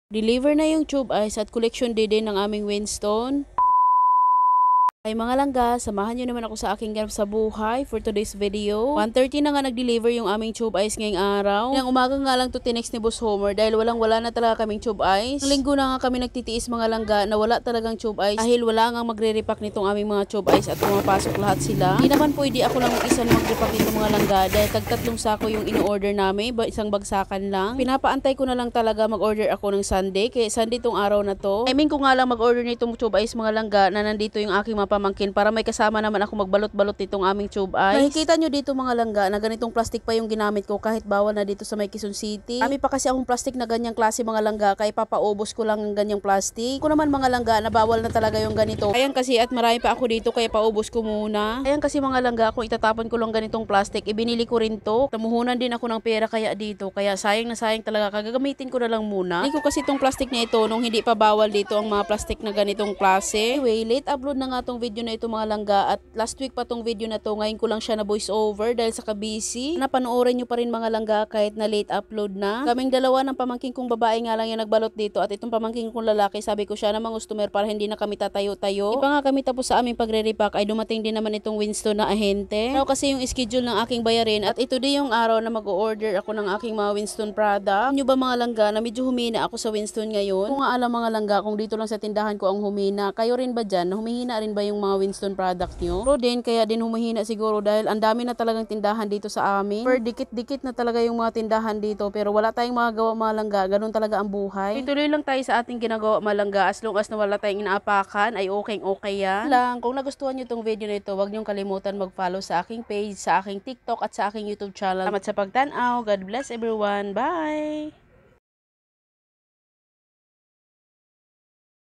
Deliver na yung tube ice at collection day din ng aming Winston. Ay mga langga, samahan nyo naman ako sa aking ganap sa buhay for today's video. 1:30 na nga nag-deliver yung aming tube ice ngayong araw. Ngayong umaga nga lang to tinext ni Boss Homer dahil wala na talaga kaming tube ice. Ng linggo na nga kami nagtitiis mga langga na wala talagang tube ice dahil wala nga magre-repack nitong aming mga tube ice at pumapasok lahat sila. Hindi naman pwede ako lang mag-isa mag-repack nitong mga langga dahil tagtatlong sako yung in-order namin, isang bagsakan lang. Pinapaantay ko na lang talaga mag-order ako ng Sunday, kaya Sunday tong araw na to. I mean ko nga lang mag-order nitong tube ice mga langga na nandito yung aking pamangkin para may kasama naman ako magbalot-balot nitong aming tube ice. Nakikita nyo dito mga langga na ganitong plastic pa yung ginamit ko kahit bawal na dito sa may Quezon City. Kami pa kasi akong plastic na ganyang klase mga langga kaya papaubos ko lang ng ganyang plastic. Ko naman mga langga na bawal na talaga yung ganito. Ayan kasi at marami pa ako dito kaya paubos ko muna. Ayan kasi mga langga kung itatapon ko lang ganitong plastic, ibinili ko rin to. Namuhunan din ako ng pera kaya dito kaya sayang na sayang talaga, kagagamitin ko na lang muna. Hindi ko kasi itong plastic na ito nung hindi pa bawal dito ang mga plastic na ganitong klase. Anyway, late upload na nga tong video na ito mga langga at last week pa tong video na to, ngayon ko lang siya na voice over dahil sa kabisi. Napanoorin nyo pa rin mga langga kahit na late upload na. Kaming dalawa ng pamangking kong babae nga lang yung nagbalot dito at itong pamangking kong lalaki, sabi ko siya namang customer para hindi na kami tatayo-tayo. Di pa nga kami tapos sa aming pagre-repack ay dumating din naman itong Winston na ahente. Now kasi yung schedule ng aking bayarin at ito din yung araw na mag-order ako ng aking mga Winston product. Nyo ba mga langga na medyo humina ako sa Winston ngayon? Kung nga alam mga langga kung dito lang sa tindahan ko ang humina, kayo rin ba dyan? Humihina rin ba yung mga Winston product nyo? Pero din kaya din humihina siguro dahil ang dami na talagang tindahan dito sa amin. Per dikit-dikit na talaga yung mga tindahan dito pero wala tayong magagawa mga langga, ganun talaga ang buhay. Ituloy lang tayo sa ating ginagawa mga langga, as long as na wala tayong inaapakan ay okay yan. Lang, kung nagustuhan nyo tong video na ito, huwag nyong kalimutan mag-follow sa aking page, sa aking TikTok at sa aking YouTube channel. Salamat sa pagtanaw. God bless everyone. Bye!